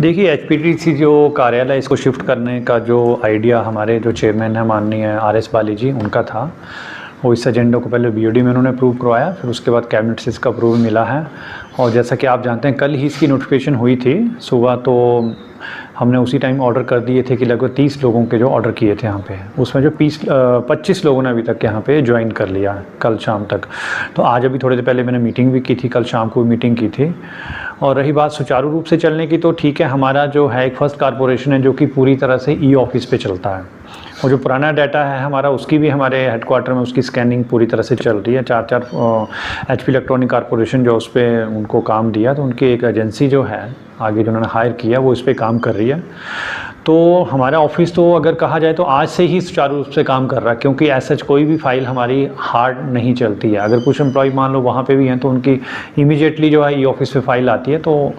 देखिए, एचपीटीसी जो कार्यालय इसको शिफ्ट करने का जो आइडिया हमारे जो चेयरमैन हैं माननीय आरएस बाली जी, उनका था। वो इस एजेंडा को पहले बीओडी में उन्होंने अप्रूव करवाया, फिर उसके बाद कैबिनेट से इसका अप्रूवल मिला है। और जैसा कि आप जानते हैं, कल ही इसकी नोटिफिकेशन हुई थी सुबह, तो हमने उसी टाइम ऑर्डर कर दिए थे कि लगभग 30 लोगों के जो ऑर्डर किए थे यहाँ पे, उसमें जो 25 लोगों ने अभी तक यहाँ पे ज्वाइन कर लिया कल शाम तक। तो आज अभी थोड़ी देर पहले मैंने मीटिंग भी की थी, कल शाम को मीटिंग की थी। और रही बात सुचारू रूप से चलने की, तो ठीक है, हमारा जो है एक फर्स्ट कॉरपोरेशन है जो कि पूरी तरह से ई ऑफिस पे चलता है। और जो पुराना डाटा है हमारा, उसकी भी हमारे हेडक्वार्टर में उसकी स्कैनिंग पूरी तरह से चल रही है। 4 एचपी इलेक्ट्रॉनिक कॉरपोरेशन जो उस पर उनको काम दिया, तो उनकी एक एजेंसी जो है आगे जो उन्होंने हायर किया, वो इस पर काम कर रही है। तो हमारा ऑफिस तो अगर कहा जाए तो आज से ही सुचारू रूप से काम कर रहा है, क्योंकि ऐसा कोई भी फाइल हमारी हार्ड नहीं चलती है। अगर कुछ एम्प्लॉय मान लो वहाँ पे भी हैं, तो उनकी इमीडिएटली जो है ई ऑफिस पे फाइल आती है, तो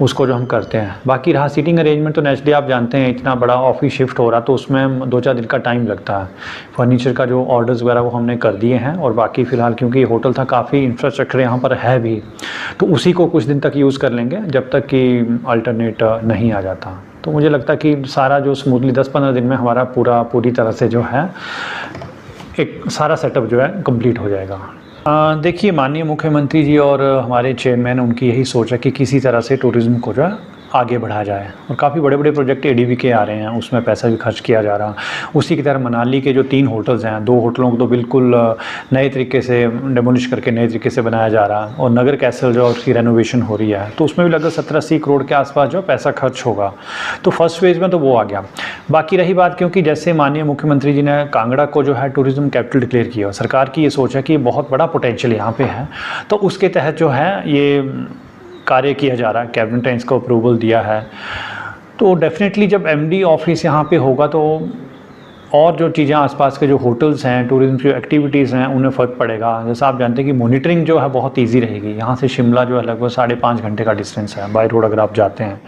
उसको जो हम करते हैं। बाकी रहा सीटिंग अरेंजमेंट, तो नेक्स्ट डे आप जानते हैं इतना बड़ा ऑफिस शिफ्ट हो रहा, तो उसमें 2-4 दिन का टाइम लगता है। फर्नीचर का जो ऑर्डर्स वगैरह वो हमने कर दिए हैं, और बाकी फ़िलहाल क्योंकि होटल था, काफ़ी इंफ्रास्ट्रक्चर यहाँ पर है भी, तो उसी को कुछ दिन तक यूज़ कर लेंगे जब तक कि अल्टरनेट नहीं आ जाता। तो मुझे लगता है कि सारा जो स्मूथली 10-15 दिन में हमारा पूरी तरह से जो है एक सारा सेटअप जो है कंप्लीट हो जाएगा। देखिए, माननीय मुख्यमंत्री जी और हमारे चेयरमैन, उनकी यही सोच है कि किसी तरह से टूरिज़्म को जो है आगे बढ़ाया जाए। और काफ़ी बड़े बड़े प्रोजेक्ट एडीबी के आ रहे हैं, उसमें पैसा भी खर्च किया जा रहा। उसी की तरह मनाली के जो 3 होटल्स हैं, 2 होटलों को तो बिल्कुल नए तरीके से डेमोलिश करके नए तरीके से बनाया जा रहा। और नगर कैसल जो उसकी रेनोवेशन हो रही है, तो उसमें भी लगभग 17-80 करोड़ के आसपास जो पैसा खर्च होगा। तो फर्स्ट फेज़ में तो वो आ गया। बाकी रही बात, क्योंकि जैसे माननीय मुख्यमंत्री जी ने कांगड़ा को जो है टूरिज़्म कैपिटल डिक्लेयर किया, सरकार की ये सोच है कि बहुत बड़ा पोटेंशियल यहाँ पे है, तो उसके तहत जो है ये कार्य किया जा रहा है। कैबिनेट ने इसको अप्रूवल दिया है, तो डेफिनेटली जब एमडी ऑफिस यहाँ पे होगा, तो और जो चीज़ें आसपास के जो होटल्स हैं, टूरिज्म की एक्टिविटीज़ हैं, उन्हें फ़र्क पड़ेगा। जैसे आप जानते हैं कि मॉनिटरिंग जो है बहुत इजी रहेगी। यहाँ से शिमला जो है लगभग 5.5 घंटे का डिस्टेंस है बाय रोड अगर आप जाते हैं।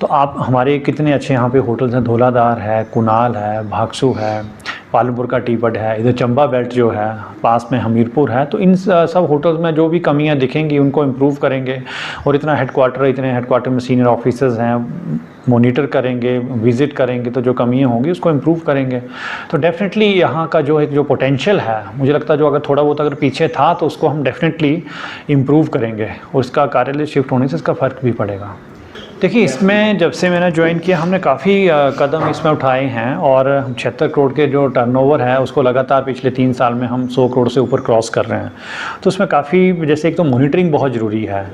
तो आप हमारे कितने अच्छे यहाँ पे होटल्स हैं, धौलाधार है, कुनाल है, भागसू है, पालमपुर का टीपट है, इधर चंबा बेल्ट जो है, पास में हमीरपुर है। तो इन सब होटल्स में जो भी कमियां दिखेंगी उनको इम्प्रूव करेंगे। और इतने हेडक्वार्टर में सीनियर ऑफिसर्स हैं, मॉनिटर करेंगे, विज़िट करेंगे, तो जो कमियां होंगी उसको इम्प्रूव करेंगे। तो डेफिनेटली यहाँ का जो एक जो पोटेंशियल है, मुझे लगता है जो अगर थोड़ा बहुत अगर पीछे था, तो उसको हम डेफिनेटली इम्प्रूव करेंगे, और इसका कार्यालय शिफ्ट होने से इसका फ़र्क भी पड़ेगा। देखिए, इसमें जब से मैंने ज्वाइन किया, हमने काफ़ी कदम इसमें उठाए हैं, और 76 करोड़ के जो टर्नओवर है उसको लगातार पिछले 3 साल में हम 100 करोड़ से ऊपर क्रॉस कर रहे हैं। तो उसमें काफ़ी, जैसे एक तो मॉनिटरिंग बहुत ज़रूरी है।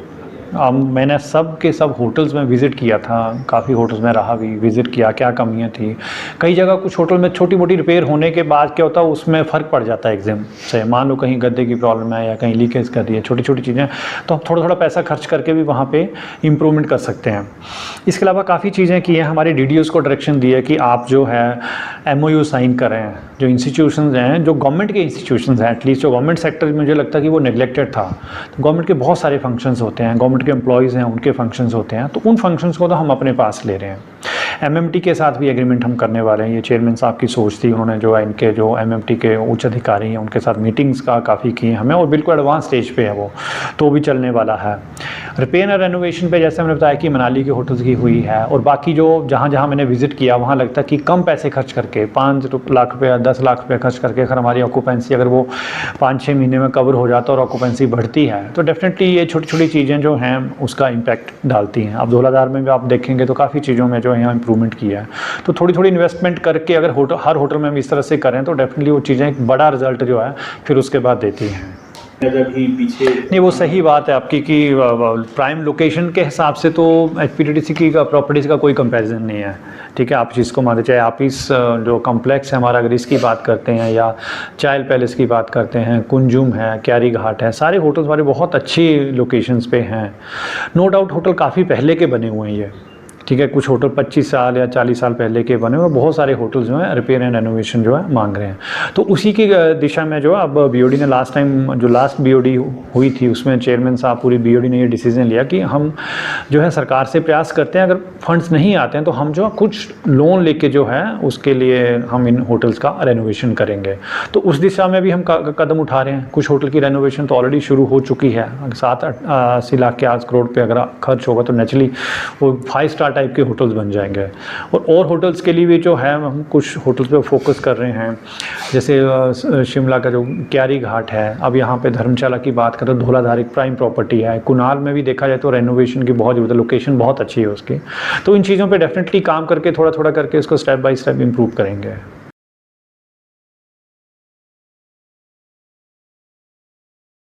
मैंने सब के सब होटल्स में विज़िट किया था, काफ़ी होटल्स में रहा भी, विज़िट किया, क्या कमियां थी। कई जगह कुछ होटल में छोटी मोटी रिपेयर होने के बाद क्या होता है, उसमें फ़र्क पड़ जाता है एकदम से। मान लो कहीं गद्दे की प्रॉब्लम है या कहीं लीकेज कर रही है, छोटी छोटी चीज़ें, तो हम थोड़ा थोड़ा पैसा खर्च करके भी वहाँ पर इम्प्रूवमेंट कर सकते हैं। इसके अलावा काफ़ी चीज़ें की हैं, हमारे DDOs को डायरेक्शन दी है कि आप जो है MOU साइन करें। जो इंस्टीट्यूशंस हैं, जो गवर्नमेंट के इंस्टीट्यूशंस हैं, एटलीस्ट जो गवर्नमेंट सेक्टर में मुझे लगता है कि वो नेग्लेक्टेड था। तो गवर्नमेंट के बहुत सारे फंक्शंस होते हैं, गवर्नमेंट के एम्प्लॉयज़ हैं, उनके फंक्शंस होते हैं, तो उन फंक्शंस को तो हम अपने पास ले रहे हैं। MMT के साथ भी एग्रीमेंट हम करने वाले हैं। ये चेयरमैन साहब की सोच थी, उन्होंने जो है इनके जो MMT के उच्च अधिकारी हैं उनके साथ मीटिंग्स का काफ़ी की हैं हमें, और बिल्कुल एडवांस स्टेज पे है वो, तो भी चलने वाला है। रिपेयर और रेनोवेशन पे जैसे मैंने बताया कि मनाली के होटल्स की हुई है, और बाकी जो जहाँ जहाँ मैंने विजिट किया वहाँ लगता है कि कम पैसे खर्च करके 5 लाख रुपये 10 लाख रुपये खर्च करके अगर हमारी ऑक्यूपेंसी अगर वो 5-6 महीने में कवर हो जाता है और ऑक्यूपेंसी बढ़ती है, तो डेफिनेटली ये छोटी छोटी चीज़ें जो हैं उसका इम्पैक्ट डालती हैं। अब धौलाधार में भी आप देखेंगे तो काफ़ी चीज़ों में जो है यहाँ इंप्रूवमेंट किया है। तो थोड़ी थोड़ी इन्वेस्टमेंट करके अगर हर होटल में हम इस तरह से करें, तो डेफिनेटली वो चीज़ें एक बड़ा रिजल्ट जो है फिर उसके बाद देती हैं। पीछे नहीं, वो सही बात है आपकी कि प्राइम लोकेशन के हिसाब से तो HPTDC की प्रॉपर्टीज़ का कोई कंपैरिजन नहीं है। ठीक है, आप जिसको मानते, चाहे आप इस जो कॉम्प्लेक्स है हमारा, अगर इसकी बात करते हैं, या चायल पैलेस की बात करते हैं, कुंजुम है, क्यारी घाट है, सारे होटल्स हमारे बहुत अच्छी लोकेशंस पे हैं। नो डाउट होटल काफ़ी पहले के बने हुए हैं ये, ठीक है। कुछ होटल 25 साल या 40 साल पहले के बने हुए, बहुत सारे होटल्स जो हैं रिपेयर एंड रेनोवेशन जो है मांग रहे हैं। तो उसी की दिशा में जो है अब बीओडी ने लास्ट टाइम जो लास्ट बीओडी हुई थी उसमें चेयरमैन साहब पूरी बीओडी ने ये डिसीजन लिया कि हम जो है सरकार से प्रयास करते हैं, अगर फंड्स नहीं आते हैं तो हम जो कुछ लोन लेके जो है उसके लिए हम इन होटल्स का रेनोवेशन करेंगे। तो उस दिशा में भी हम कदम उठा रहे हैं। कुछ होटल की रेनोवेशन तो ऑलरेडी शुरू हो चुकी है। 7-80 लाख के आस करोड़ पे अगर खर्च होगा तो नेचुरली वो 5 स्टार टाइप के होटल्स बन जाएंगे। और होटल्स के लिए भी जो है हम कुछ होटल्स पे फोकस कर रहे हैं, जैसे शिमला का जो क्यारी घाट है, अब यहाँ पे धर्मशाला की बात करें तो धौलाधार एक प्राइम प्रॉपर्टी है। कुनाल में भी देखा जाए तो रेनोवेशन की बहुत ज़रूरत है, लोकेशन बहुत अच्छी है उसकी। तो इन चीज़ों पे डेफिनेटली काम करके थोड़ा थोड़ा करके इसको स्टेप बाय स्टेप इम्प्रूव करेंगे।